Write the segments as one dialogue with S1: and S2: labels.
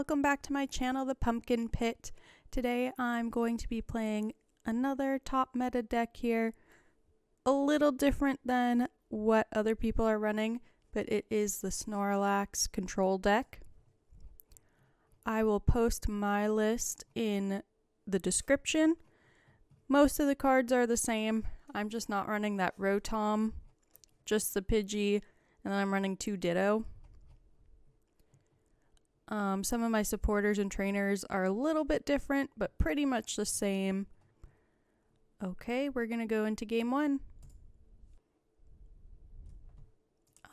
S1: welcome back to my channel, The Pumpkin Pit. Today I'm going to be playing another top meta deck here. A little different than what other people are running, but it is the Snorlax control deck. I will post my list in the description. Most of the cards are the same. I'm just not running that Rotom, just the Pidgey, and then I'm running 2 Ditto. Some of my supporters and trainers are a little bit different, but pretty much the same. Okay, we're gonna go into game 1.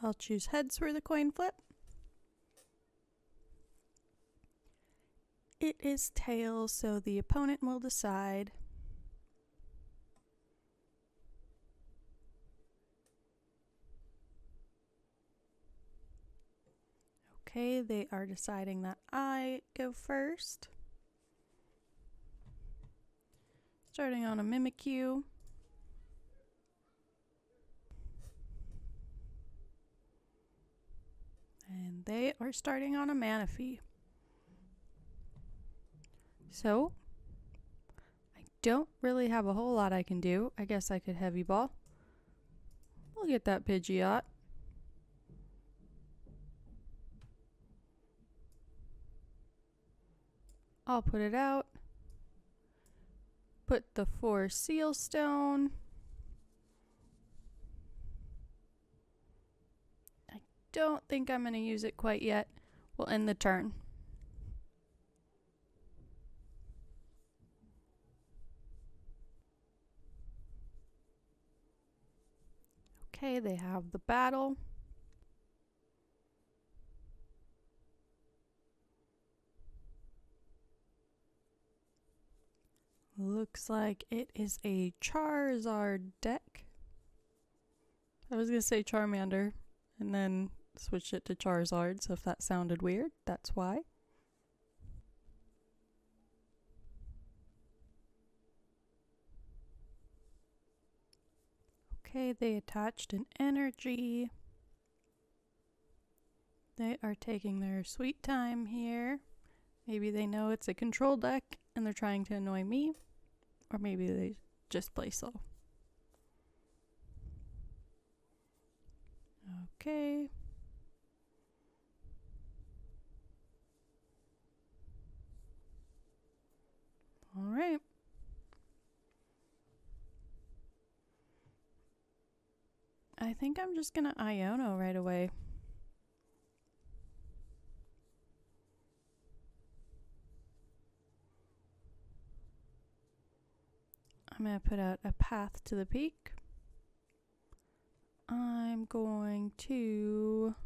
S1: I'll choose heads for the coin flip. It is tails, so the opponent will decide. Okay, they are deciding that I go first. Starting on a Mimikyu. And they are starting on a Manaphy. So, I don't really have a whole lot I can do. I guess I could Heavy Ball. We'll get that Pidgeot. I'll put it out. Put the 4 Seal Stone. I don't think I'm going to use it quite yet. We'll end the turn. Okay, they have the battle. Looks like it is a Charizard deck. I was going to say Charmander and then switch it to Charizard, so if that sounded weird, that's why. Okay, they attached an energy. They are taking their sweet time here. Maybe they know it's a control deck and they're trying to annoy me. Or maybe they just play slow. Okay. All right. I think I'm just gonna Iono right away. I'm going to put out a path to the peak. I'm going to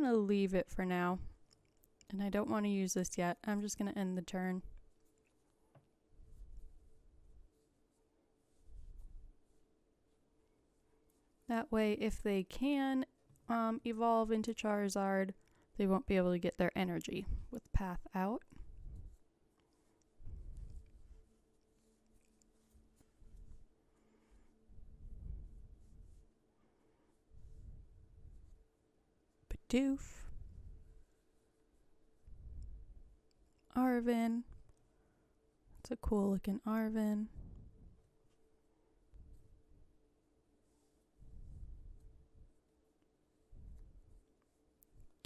S1: leave it for now. And I don't want to use this yet. I'm just going to end the turn. That way, if they can evolve into Charizard, they won't be able to get their energy with path out. Bidoof. Arven. It's a cool looking Arven.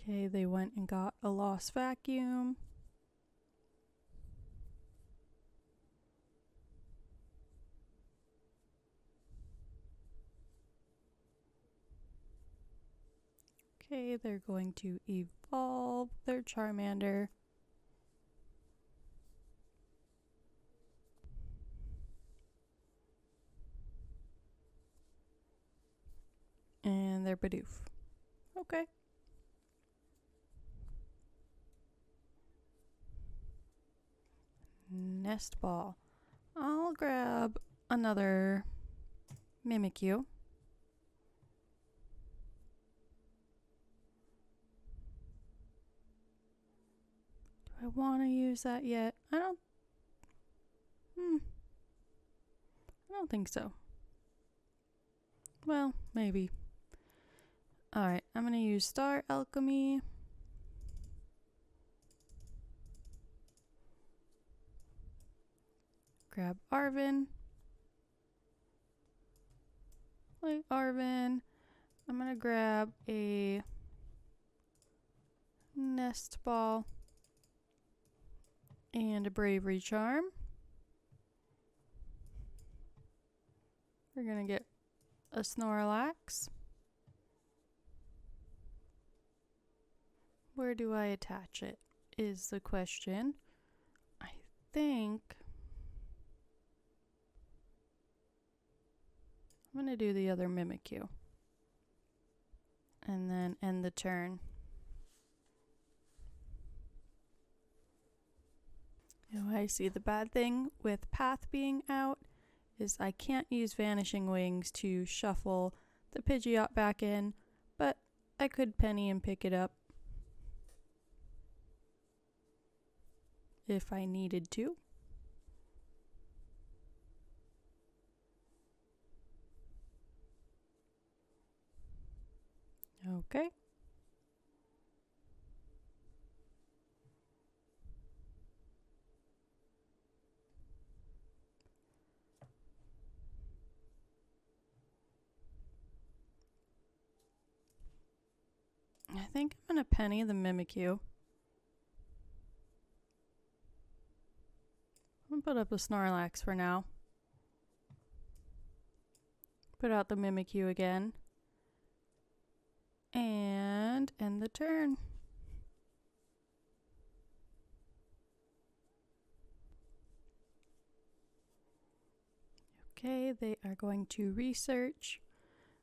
S1: Okay, they went and got a Lost Vacuum. Okay, they're going to evolve their Charmander. And their Bidoof. Okay. Nest Ball. I'll grab another Mimikyu. Do I want to use that yet? I don't think so. Well, maybe. Alright, I'm gonna use Star Alchemy. Grab Arven. Play Arven. I'm gonna grab a Nest Ball and a Bravery Charm. We're gonna get a Snorlax. Where do I attach it is the question. I think I'm gonna do the other Mimikyu and then end the turn. Oh, I see. The bad thing with Path being out is I can't use Vanishing Wings to shuffle the Pidgeot back in, but I could Penny and pick it up if I needed to. Okay. I think I'm gonna Penny the Mimikyu. I'm gonna put up a Snorlax for now. Put out the Mimikyu again. And end the turn. Okay, they are going to research,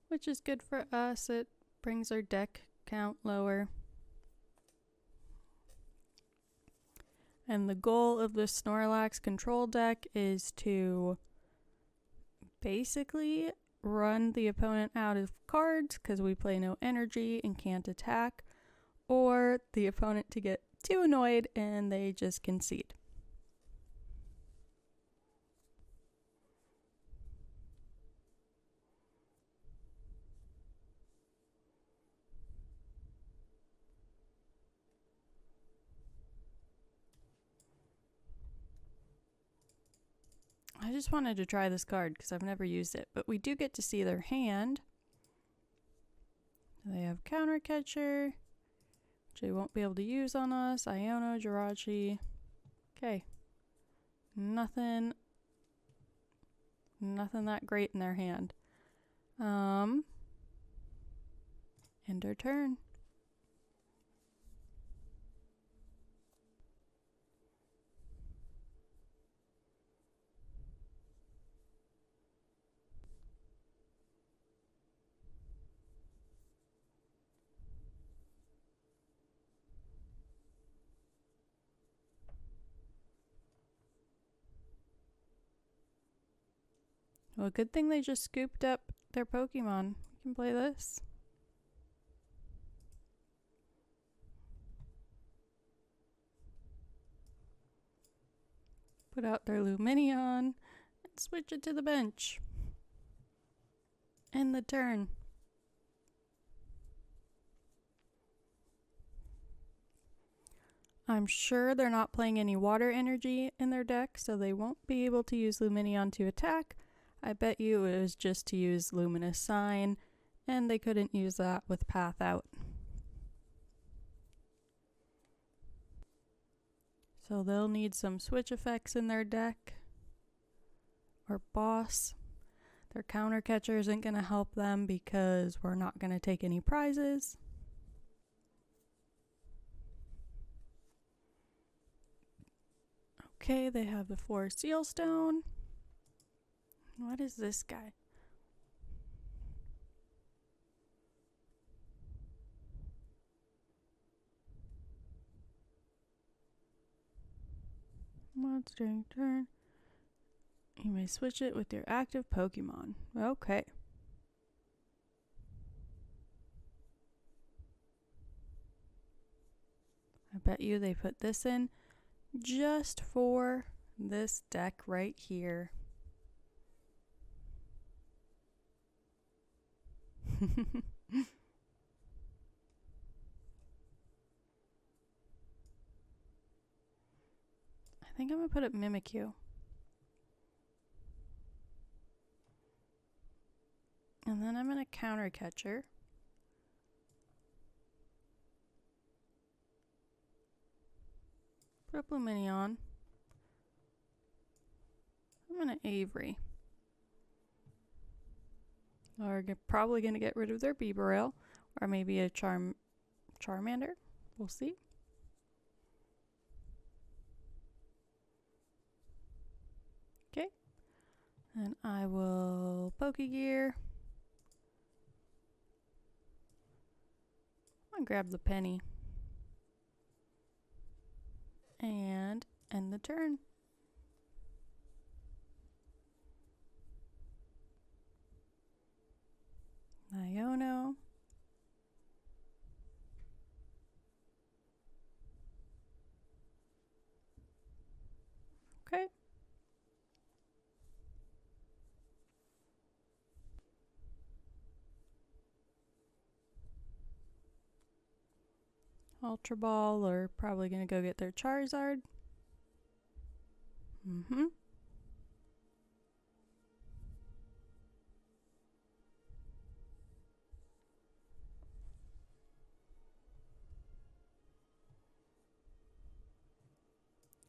S1: which is good for us. It brings our deck count lower. And the goal of the Snorlax control deck is to basically run the opponent out of cards because we play no energy and can't attack, or the opponent to get too annoyed and they just concede. I just wanted to try this card because I've never used it, but we do get to see their hand. They have Counter Catcher, which they won't be able to use on us. Iono, Jirachi. Okay. Nothing that great in their hand. End our turn. Well, good thing they just scooped up their Pokemon. We can play this. Put out their Lumineon and switch it to the bench. End the turn. I'm sure they're not playing any water energy in their deck, so they won't be able to use Lumineon to attack. I bet you it was just to use Luminous Sign, and they couldn't use that with Path out. So they'll need some switch effects in their deck. Or boss. Their counter catcher isn't going to help them because we're not going to take any prizes. Okay, they have the 4 Seal Stone. What is this guy? Once during turn, you may switch it with your active Pokemon. Okay. I bet you they put this in just for this deck right here. I think I'm gonna put up Mimikyu. And then I'm gonna counter catcher. Put up Lumineon. I'm gonna Avery. We're probably gonna get rid of their Beaverale, or maybe a Charmander. We'll see. Okay. And I will Pokégear. I'll grab the Penny. And end the turn. Iono. Okay. Ultra Ball are probably going to go get their Charizard.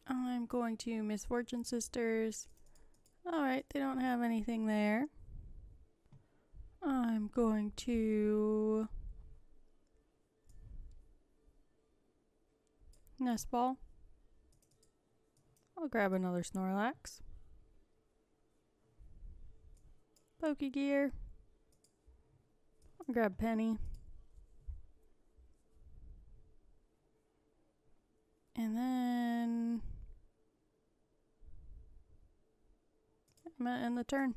S1: I'm going to Misfortune Sisters. Alright, they don't have anything there. I'm going to Nest Ball. I'll grab another Snorlax. Pokégear. I'll grab Penny. And then I'm gonna end the turn.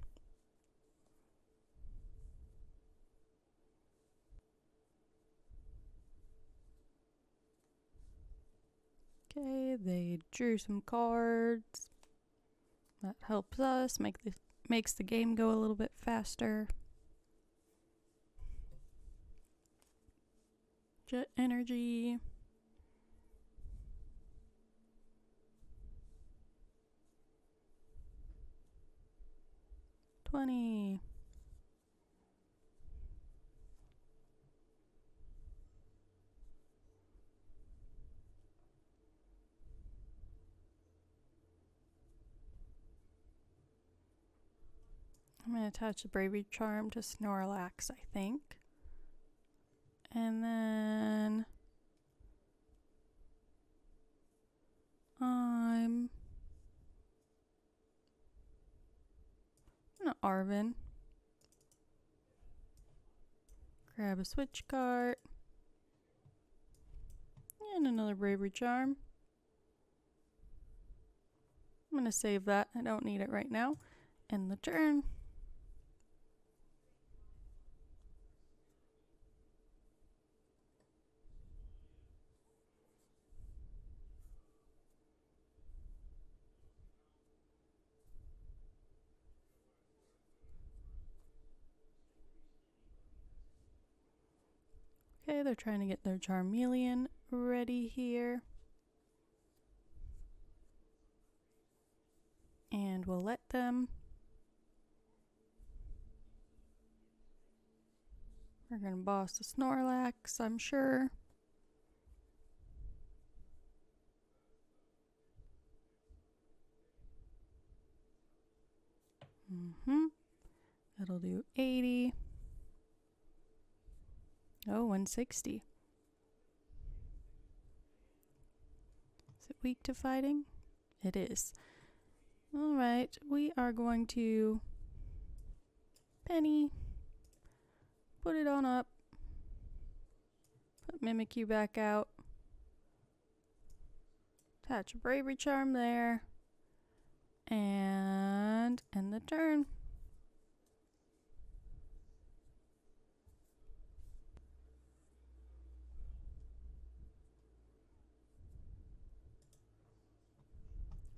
S1: Okay, they drew some cards. That helps us makes the game go a little bit faster. Jet Energy. I'm going to attach the Bravery Charm to Snorlax, I think. And then I'm gonna Arven. Grab a Switch Cart. And another Bravery Charm. I'm gonna save that. I don't need it right now. End the turn. Okay, they're trying to get their Charmeleon ready here. And we'll let them. We're gonna boss the Snorlax, I'm sure. That'll do 80. Oh, 160. Is it weak to fighting? It is. Alright, we are going to Penny. Put it on up. Put Mimikyu back out. Attach a Bravery Charm there. And end the turn.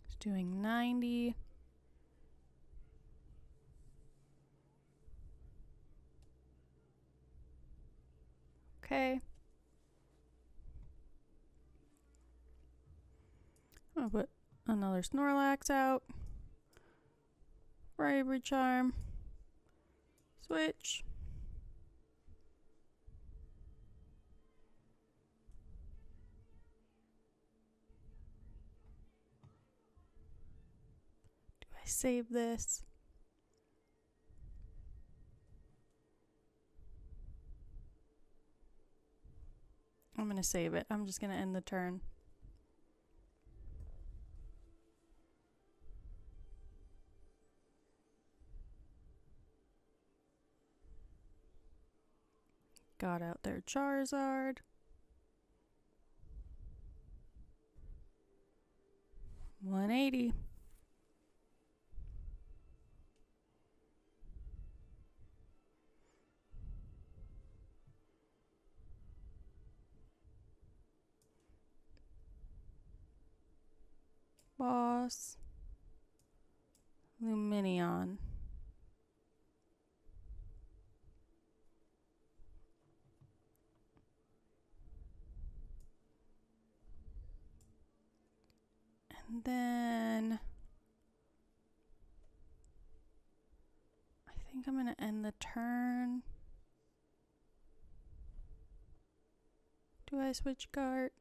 S1: It's doing 90. Okay. I'll put another Snorlax out. Bravery Charm. Switch. Do I save this? I'm going to save it. I'm just going to end the turn. Got out their Charizard. 180. Boss. Luminion. And then I think I'm going to end the turn. Do I switch cart?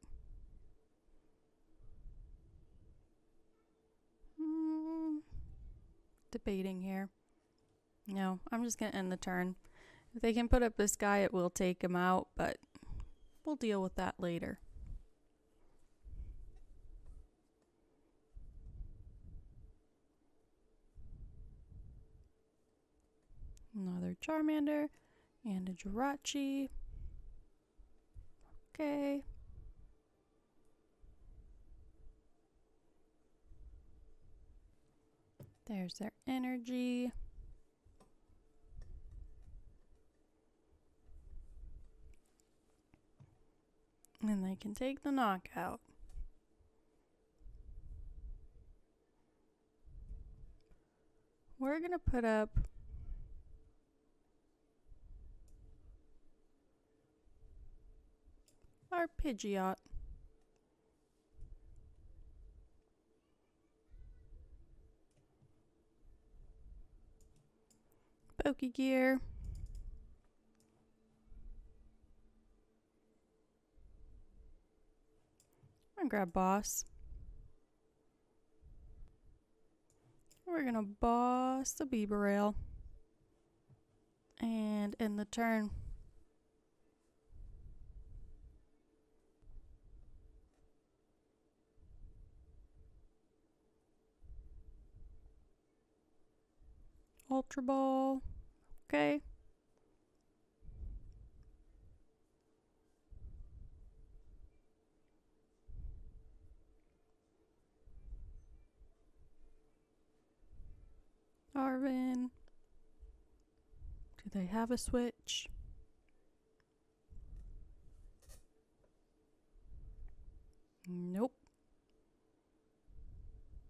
S1: Debating here. No, I'm just going to end the turn. If they can put up this guy, it will take him out, but we'll deal with that later. Another Charmander and a Jirachi. Okay. There's their energy. And they can take the knockout. We're going to put up our Pidgeot. Pokégear. I'm gonna grab Boss. We're gonna boss the Bibarel and end the turn. Ultra Ball. Okay. Arven. Do they have a switch? Nope.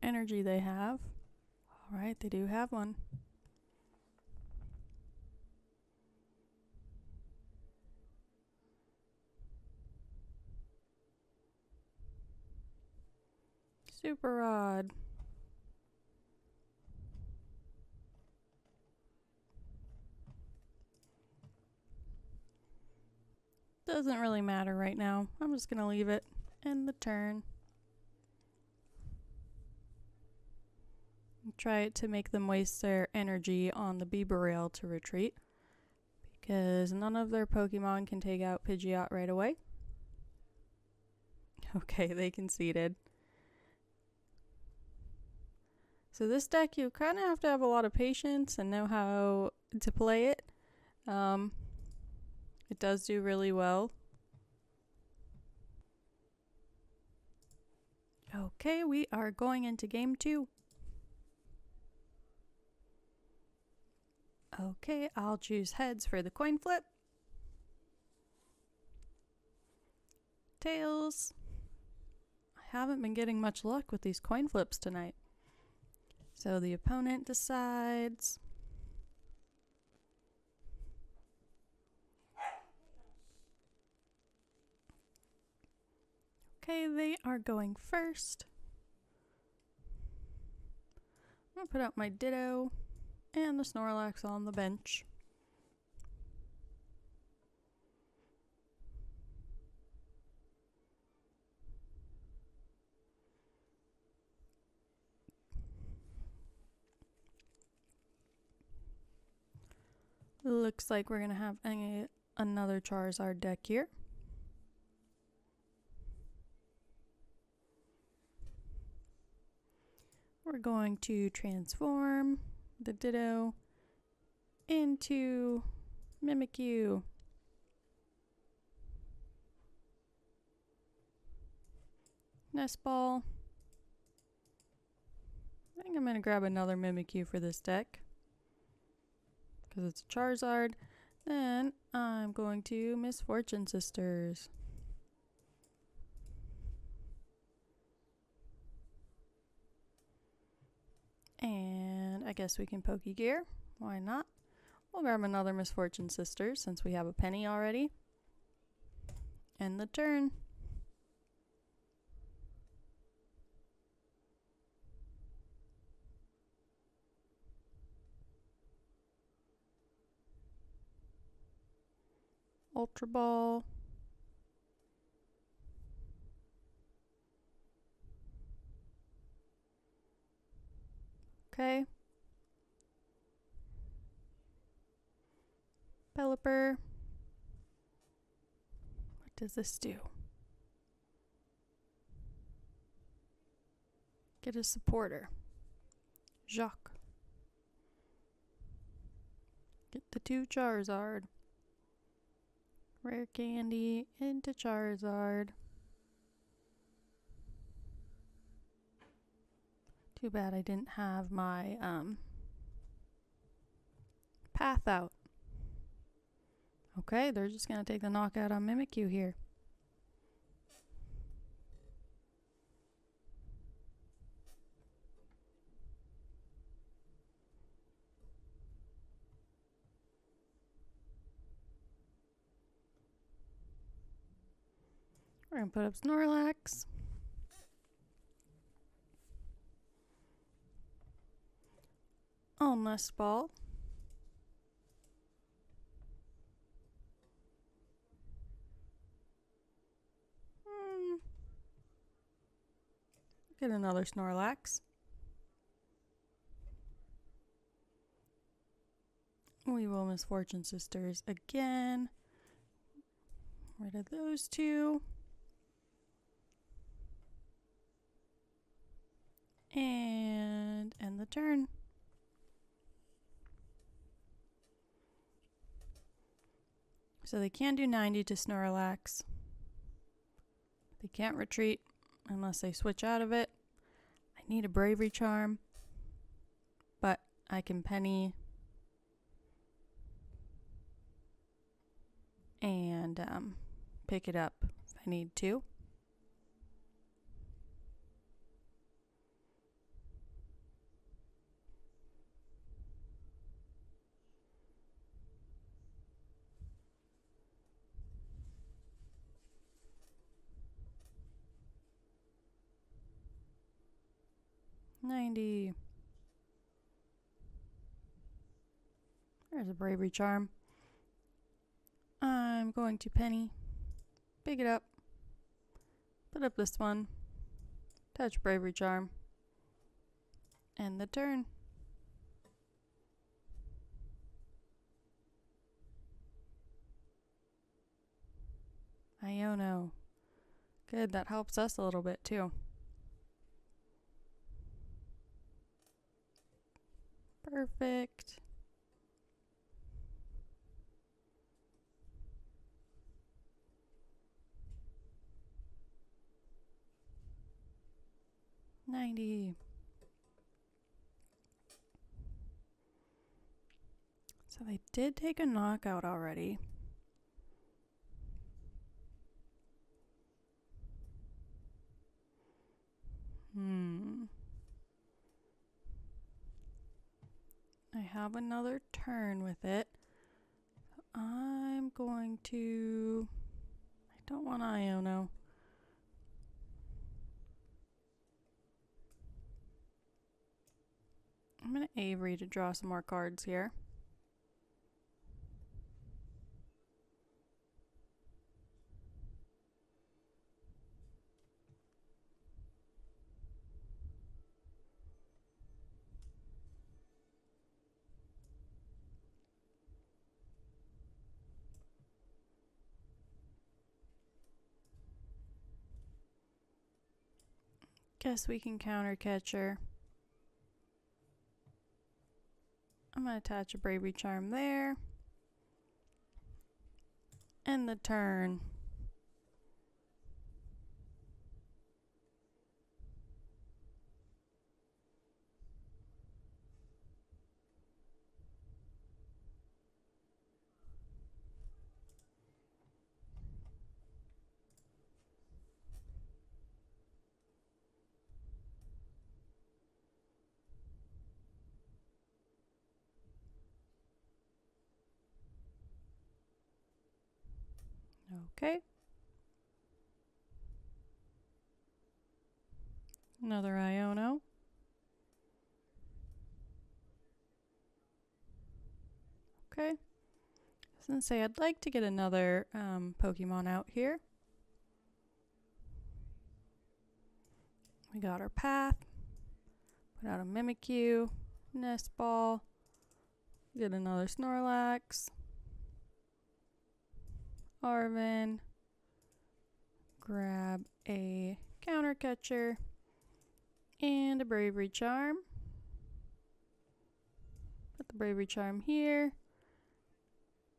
S1: Energy they have. All right, they do have one. Super Rod. Doesn't really matter right now. I'm just gonna leave it. End the turn. Try it to make them waste their energy on the Bibarel to retreat, because none of their Pokemon can take out Pidgeot right away. Okay, they conceded. So this deck, you kind of have to have a lot of patience and know how to play it. It does do really well. Okay, we are going into game 2. Okay, I'll choose heads for the coin flip. Tails. I haven't been getting much luck with these coin flips tonight. So the opponent decides. Okay, they are going first. I'm gonna put out my Ditto and the Snorlax on the bench. Looks like we're gonna have another Charizard deck here. We're going to transform the Ditto into Mimikyu. Nest Ball. I think I'm going to grab another Mimikyu for this deck because it's a Charizard. Then I'm going to Misfortune Sisters. And I guess we can Pokégear. Why not? We'll grab another Misfortune Sisters since we have a Penny already. End the turn. Ultra Ball. Okay. Pelipper. What does this do? Get a supporter. Jacques. Get the 2 Charizard. Rare Candy into Charizard. Too bad I didn't have my path out. Okay, they're just going to take the knockout on Mimikyu here. We're going to put up Snorlax. On Nest Ball. Get another Snorlax. We will Misfortune Sisters again. Rid of those 2. And end the turn. So they can do 90 to Snorlax. They can't retreat unless they switch out of it. I need a Bravery Charm, but I can Penny and pick it up if I need to. $90. There's a Bravery Charm. I'm going to Penny, pick it up, put up this one, touch Bravery Charm, end the turn. Iono. Good, that helps us a little bit too. Perfect. $90. So they did take a knockout already. I have another turn with it. I'm going to... I don't want Iono. I'm going to Avery to draw some more cards here. Guess we can counter catcher. I'm going to attach a Bravery Charm there. End the turn. Okay. Another Iono. Okay. I was gonna say I'd like to get another Pokemon out here. We got our path. Put out a Mimikyu, Nest Ball. Get another Snorlax. Arven. Grab a counter catcher and a Bravery Charm. Put the Bravery Charm here.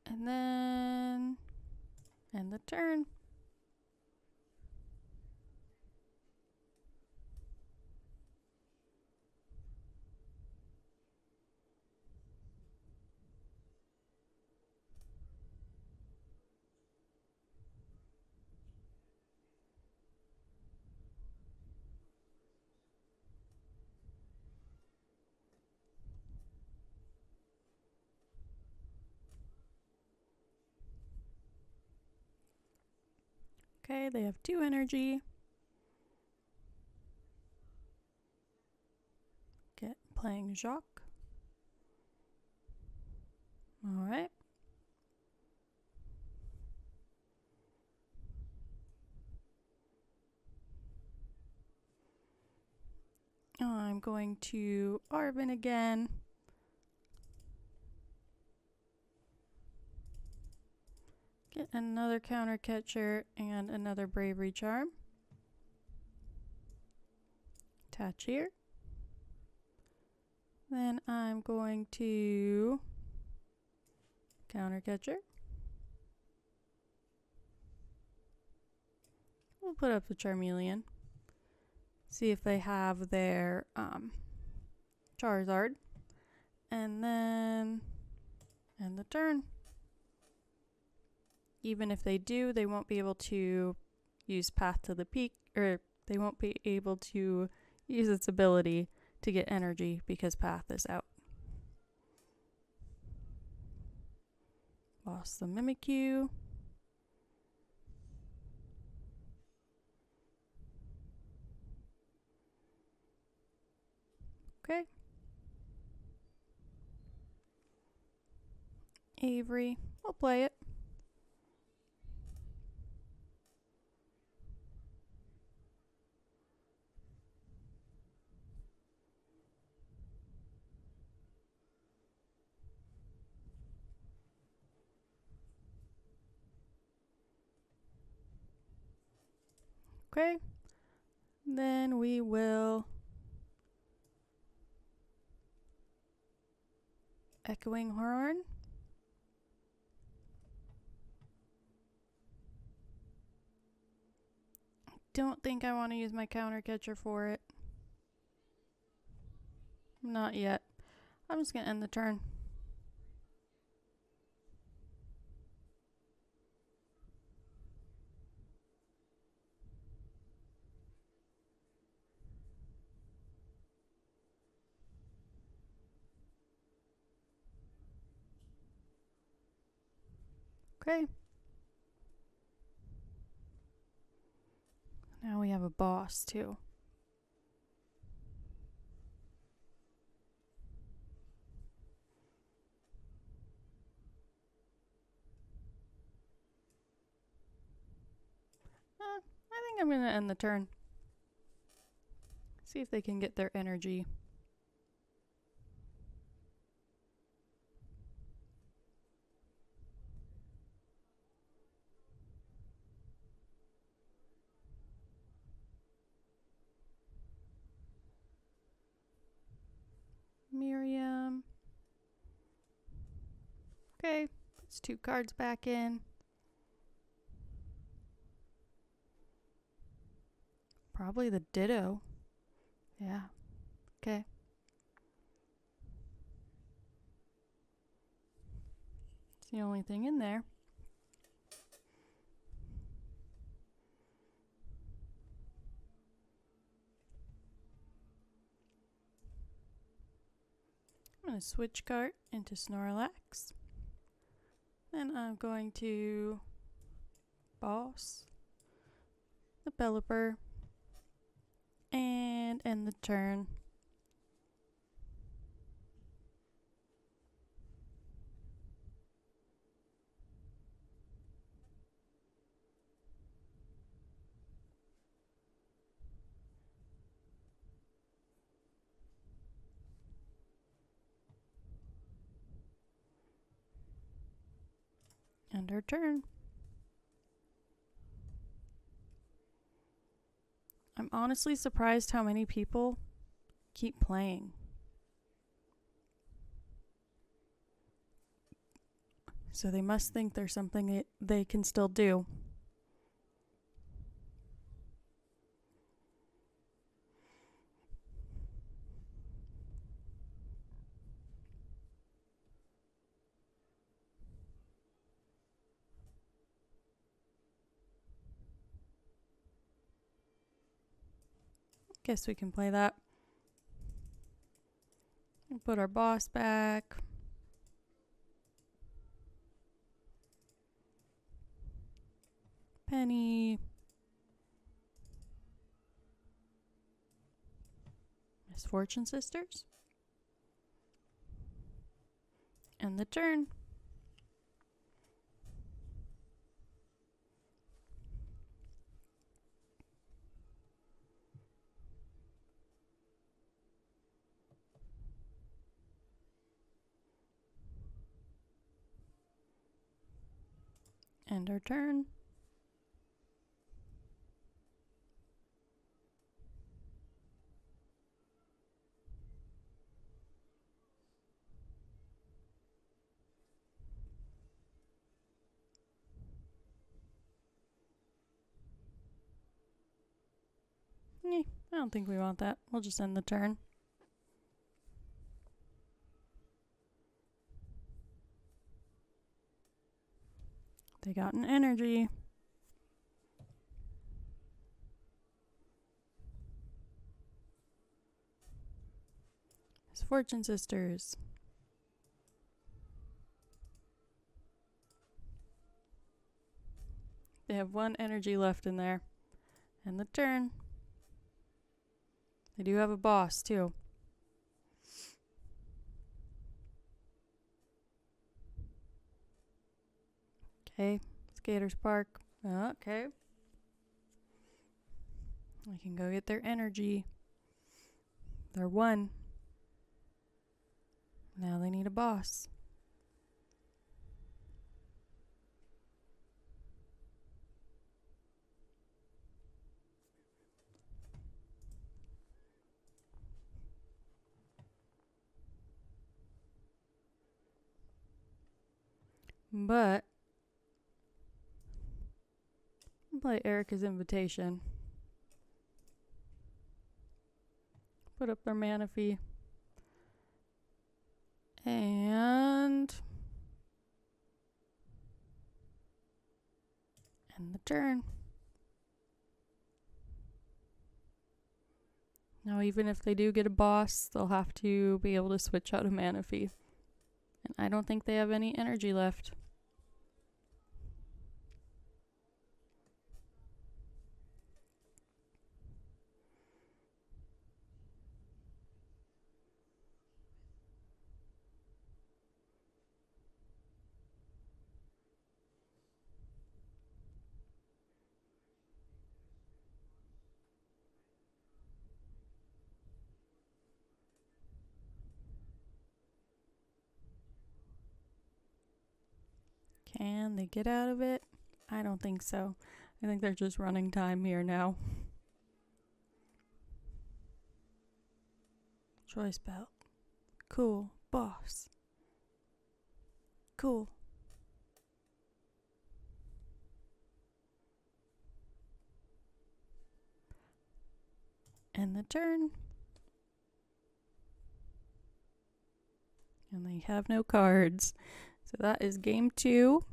S1: And then end the turn. Okay, they have 2 energy. Get playing Jacques. Alright. I'm going to Arven again. Get another counter catcher and another Bravery Charm. Attach here. Then I'm going to counter catcher. We'll put up the Charmeleon. See if they have their Charizard. And then end the turn. Even if they do, they won't be able to use Path to the Peak, or they won't be able to use its ability to get energy because Path is out. Lost the Mimikyu. Okay. Avery, we'll play it. Okay, then we will Echoing Horn. I don't think I want to use my counter catcher for it. Not yet. I'm just going to end the turn. Okay. Now we have a boss too. think I'm going to end the turn. See if they can get their energy. Miriam. Okay, puts 2 cards back in. Probably the Ditto. Yeah. Okay. It's the only thing in there. I'm going to switch cart into Snorlax. Then I'm going to boss, developer, and end the turn. End our turn. I'm honestly surprised how many people keep playing. So they must think there's something they can still do. Guess we can play that. We'll put our boss back. Penny. Misfortune Sisters. End the turn. End our turn. I don't think we want that. We'll just end the turn. They got an energy. Misfortune Sisters. They have 1 energy left in there. End the turn. They do have a boss, too. Okay, Skaters Park. Okay. I can go get their energy. They're 1. Now they need a boss. But I'll play Erika's Invitation. Put up their mana fee. And end the turn. Now even if they do get a boss, they'll have to be able to switch out a mana fee. And I don't think they have any energy left. they get out of it? I don't think so. I think they're just running time here now. Choice belt. Cool. Boss. Cool. End the turn. And they have no cards. So that is game 2.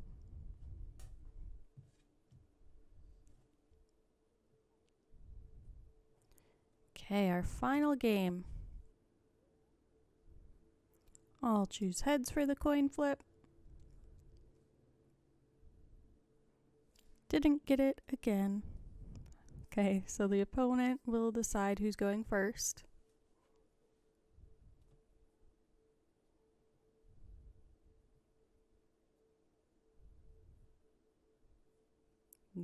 S1: Okay, our final game. I'll choose heads for the coin flip. Didn't get it again. Okay, so the opponent will decide who's going first.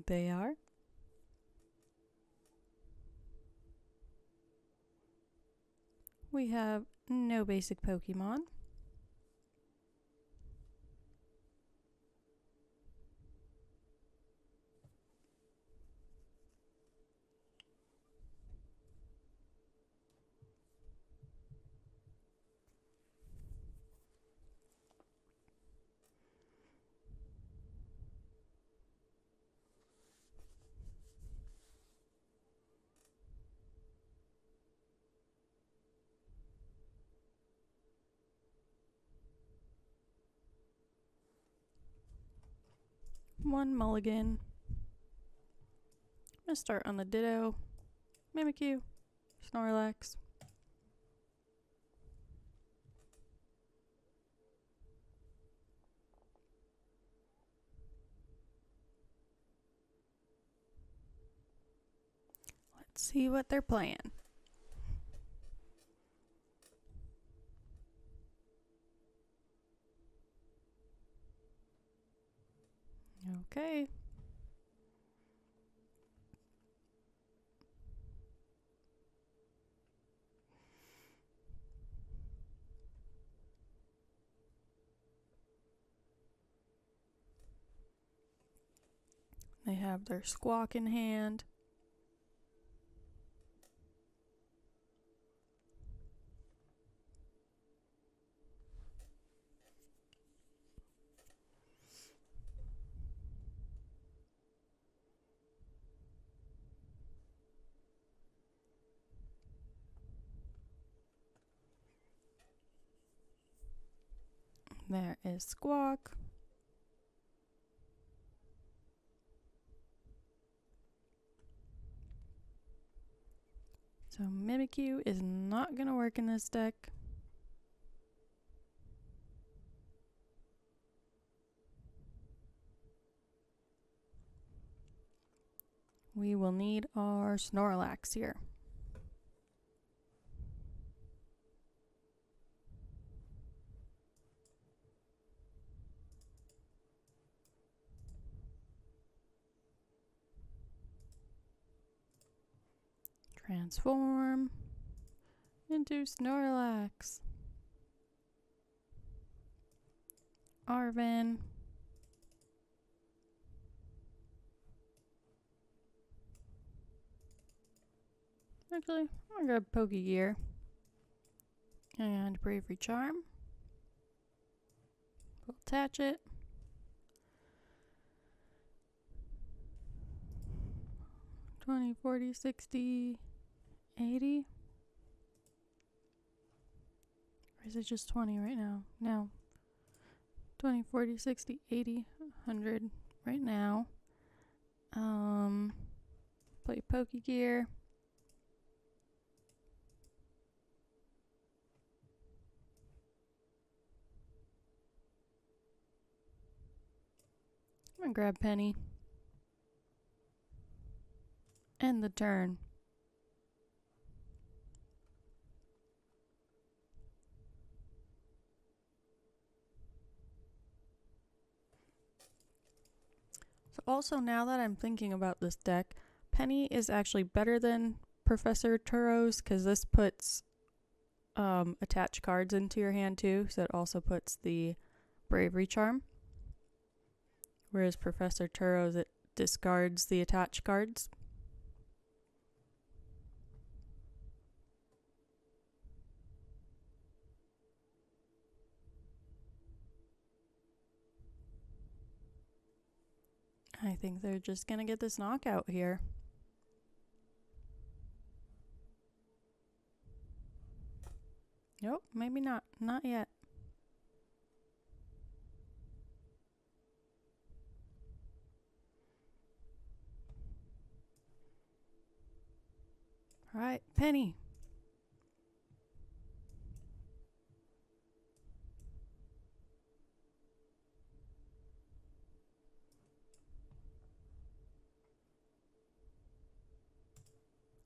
S1: They are. We have no basic Pokemon. One mulligan. I'm going to start on the Ditto, Mimikyu, Snorlax. Let's see what they're playing. Okay. They have their Squawk in hand. There is Squawk. So Mimikyu is not going to work in this deck. We will need our Snorlax here. Transform into Snorlax. Arven. Actually, I'm gonna grab Pokégear and Bravery Charm. We'll attach it. $20, $40, $60, $80. Or is it just 20 right now? No. $20, $40, $60, $80, $100 right now. Play Pokégear. I'm gonna grab Penny. End the turn. So also, now that I'm thinking about this deck, Penny is actually better than Professor Turo's because this puts attached cards into your hand too. So it also puts the Bravery Charm. whereas Professor Turo's it discards the attached cards. I think they're just gonna get this knockout here. Nope, maybe not. Not yet. All right, Penny.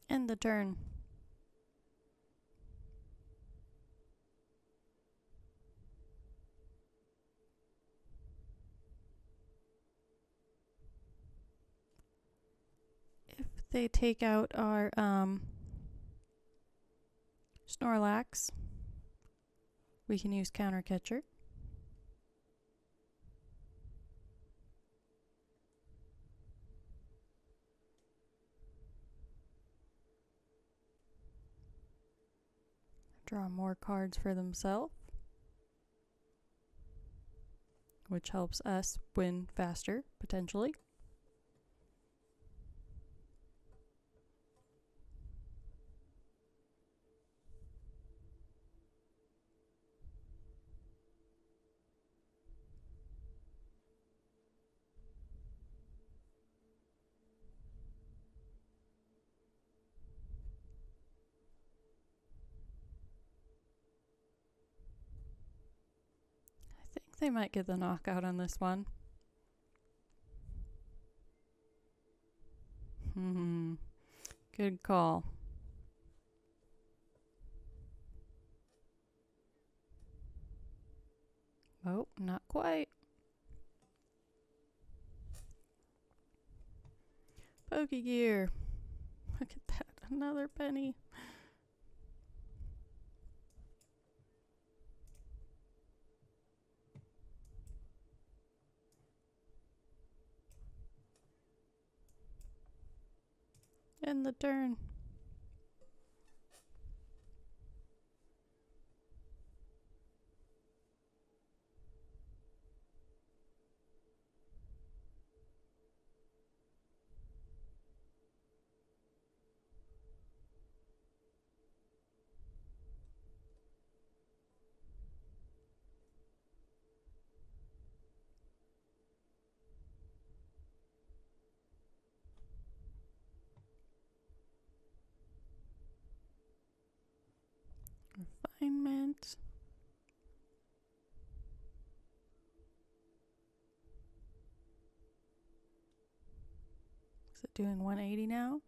S1: End the turn. If they take out our Snorlax, we can use Counter Catcher. Draw more cards for themselves, which helps us win faster, potentially. I think they might get the knockout on this one. Good call. Oh, not quite. Pokégear. Look at that. Another penny. End the turn. Refinement. Is it doing 180 now?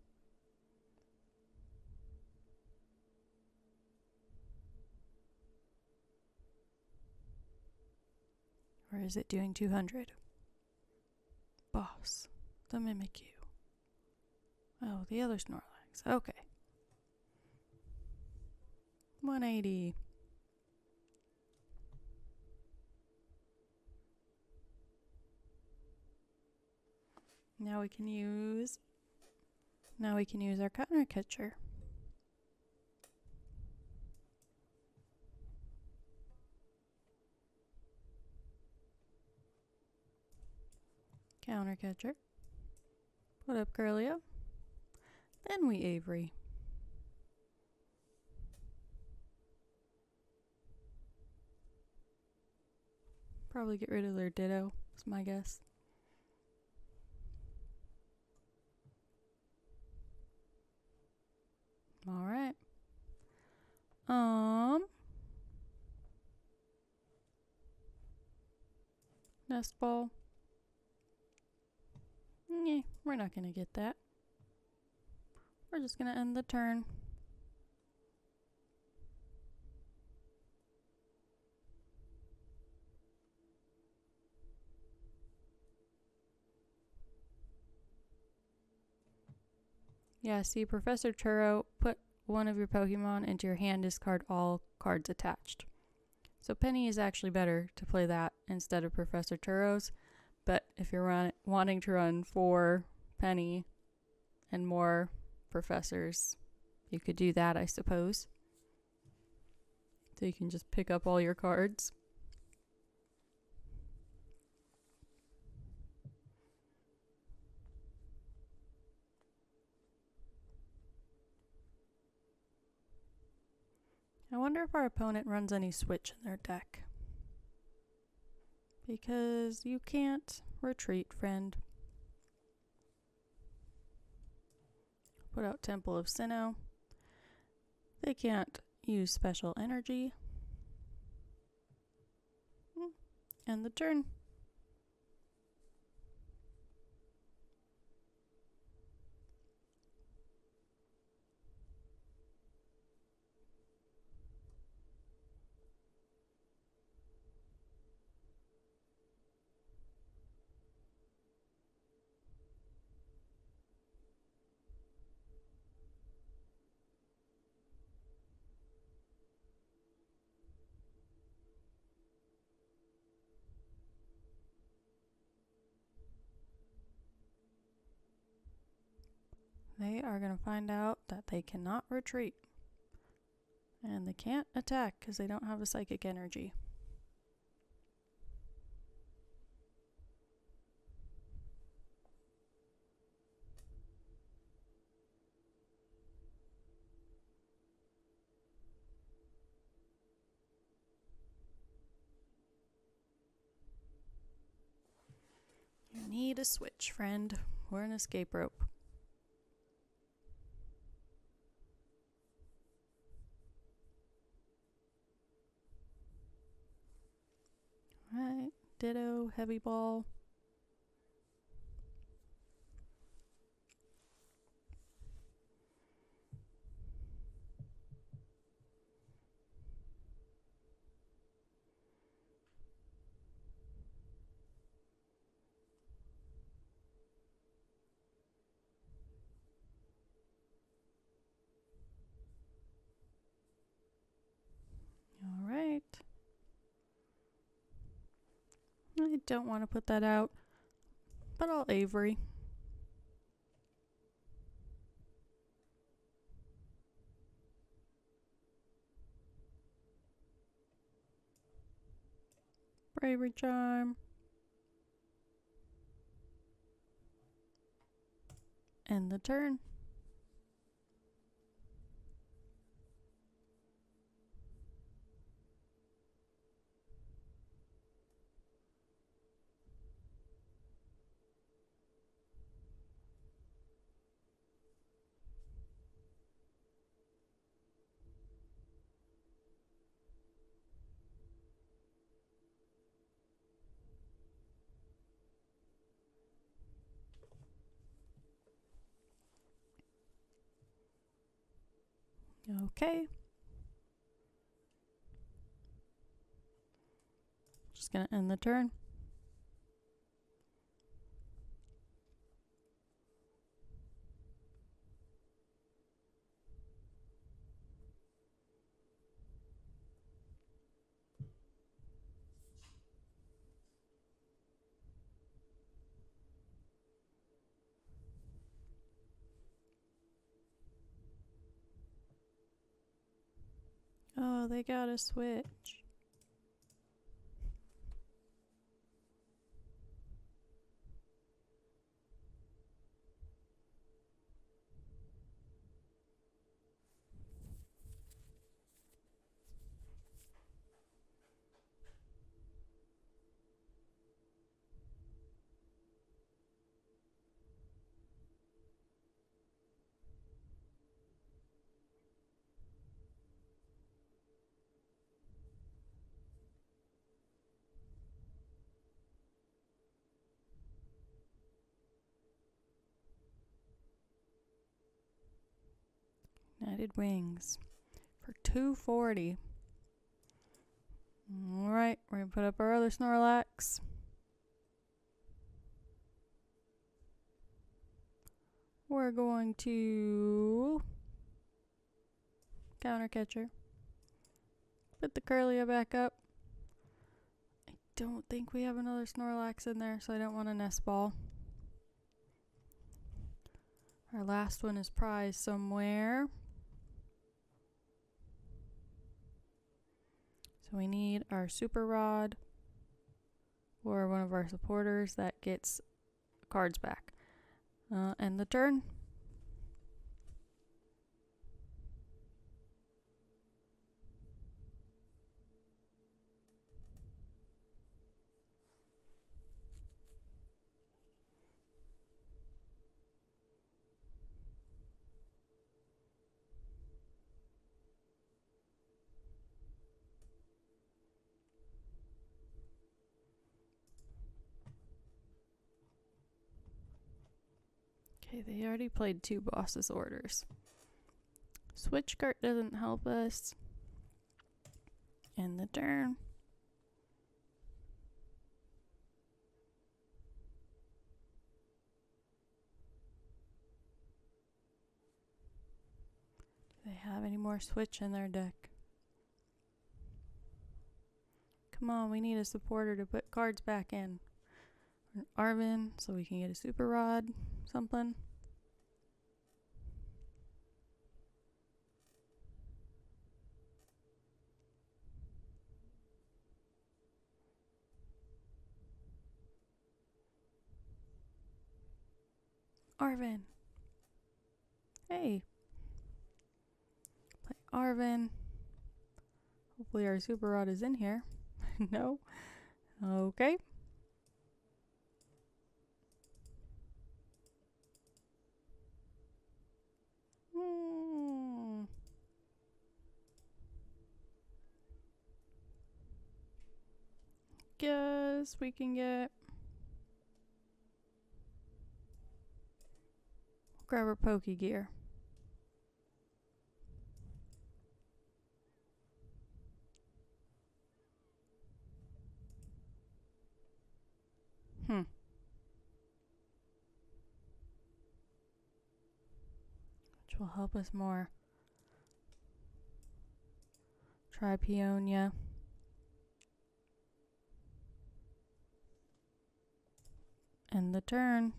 S1: Or is it doing 200? Boss. The Mimikyu. Oh, the other Snorlax. Okay. 180. Now we can use our Counter Catcher. Counter Catcher. Put up Curlia. Then we Avery. Probably get rid of their Ditto, is my guess. All right. Nest Ball. Yeah, we're not gonna get that. We're just gonna end the turn. Yeah, see, Professor Turo, put one of your Pokemon into your hand, discard all cards attached. So Penny is actually better to play that instead of Professor Turo's, But if you're wanting to run 4 Penny and more professors, you could do that, I suppose. So you can just pick up all your cards. I wonder if our opponent runs any Switch in their deck. Because you can't retreat, friend. Put out Temple of Sinnoh. They can't use special energy. End the turn. They are going to find out that they cannot retreat. And they can't attack because they don't have a psychic energy. You need a switch, friend, or an escape rope. Alright, Ditto, Heavy Ball. Alright. I don't want to put that out, but I'll Avery. Bravery Charm. End the turn. Okay. Just gonna end the turn. Oh, they got a switch. United Wings for 240. Alright, we're gonna put up our other Snorlax. We're going to counter catcher. Put the Curlia back up. I don't think we have another Snorlax in there, so I don't want a Nest Ball. Our last one is prized somewhere. So we need our Super Rod or one of our supporters that gets cards back. End the turn. Okay, they already played 2 bosses orders. Switch Cart doesn't help us. End the turn. Do they have any more Switch in their deck? Come on, we need a supporter to put cards back in. An Arven, so we can get a Super Rod, something. Arven. Hey. Play Arven. Hopefully our Super Rod is in here. No. Okay. Guess we can get... grab our Pokégear. Which will help us more. Try Peonia. End the turn.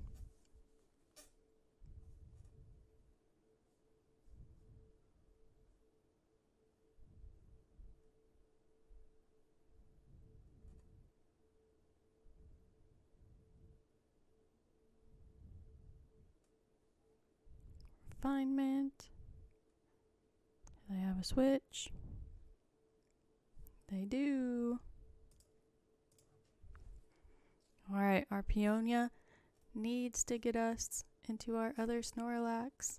S1: Refinement. They have a switch. They do. Alright, our Peonia needs to get us into our other Snorlax.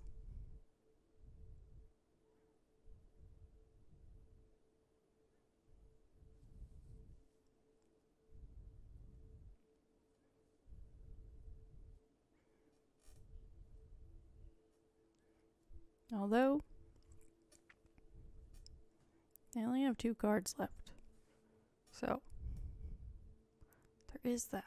S1: Although, they only have 2 cards left. So, there is that.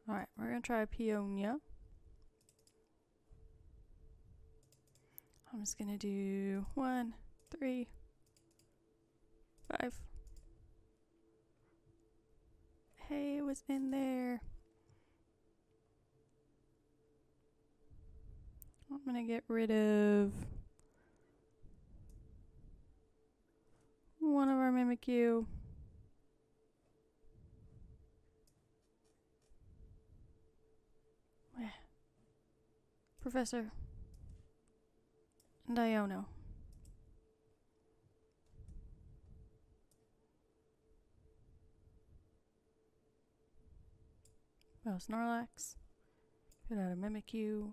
S1: Alright, we're going to try Peonia. I'm just going to do 1, 3, 5. Hey, it was in there. I'm going to get rid of one of our Mimikyu. Professor. And Iono. Well, Snorlax. Put out a Mimikyu.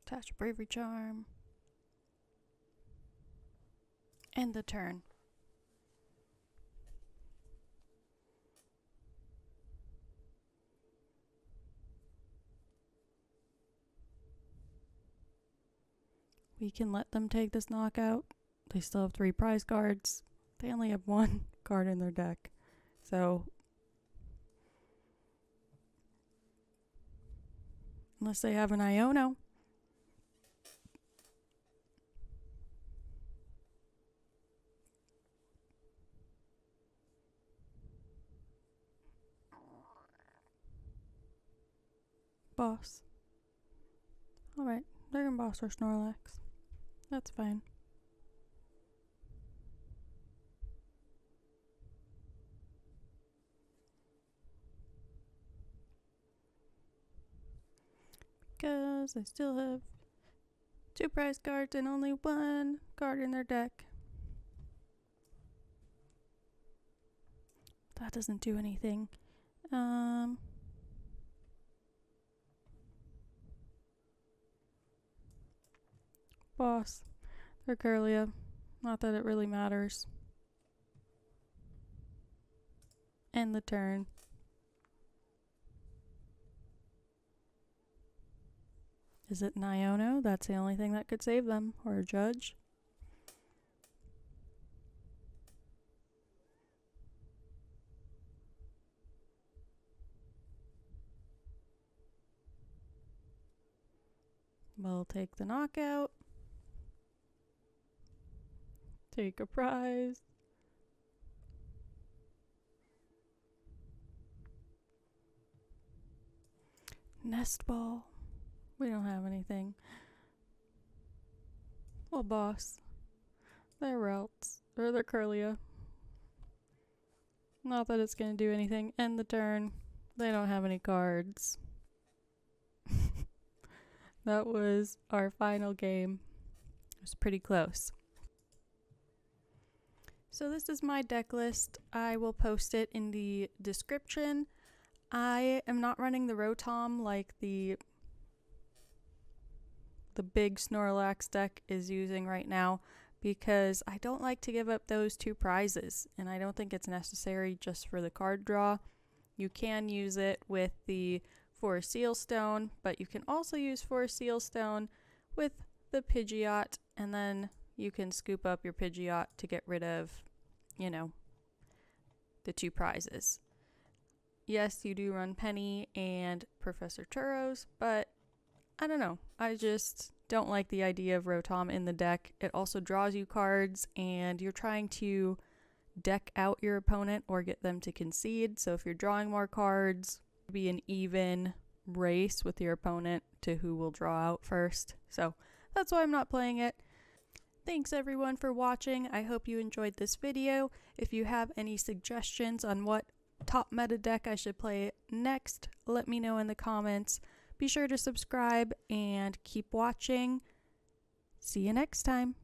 S1: Attach a Bravery Charm. End the turn. We can let them take this knockout. They still have 3 prize cards. They only have 1 card in their deck. So, unless they have an Iono, Boss. Alright, they're gonna boss our Snorlax. That's fine. Because I still have 2 prize cards and only 1 card in their deck. That doesn't do anything. Boss. They're Curlia. Not that it really matters. End the turn. Is it an Iono? That's the only thing that could save them. Or a Judge. We'll take the knockout. Take a prize. Nest Ball. We don't have anything. Well, boss. They're Relts. Or they're Curlia. Not that it's going to do anything. End the turn. They don't have any cards. That was our final game. It was pretty close. So this is my deck list. I will post it in the description. I am not running the Rotom like the big Snorlax deck is using right now because I don't like to give up those 2 prizes and I don't think it's necessary just for the card draw. You can use it with the Forest Seal Stone, but you can also use Forest Seal Stone with the Pidgeot, and then you can scoop up your Pidgeot to get rid of, you know, the 2 prizes. Yes, you do run Penny and Professor Turo's, but I don't know. I just don't like the idea of Rotom in the deck. It also draws you cards, and you're trying to deck out your opponent or get them to concede. So if you're drawing more cards, be an even race with your opponent to who will draw out first. So that's why I'm not playing it. Thanks everyone for watching. I hope you enjoyed this video. If you have any suggestions on what top meta deck I should play next, let me know in the comments. Be sure to subscribe and keep watching. See you next time.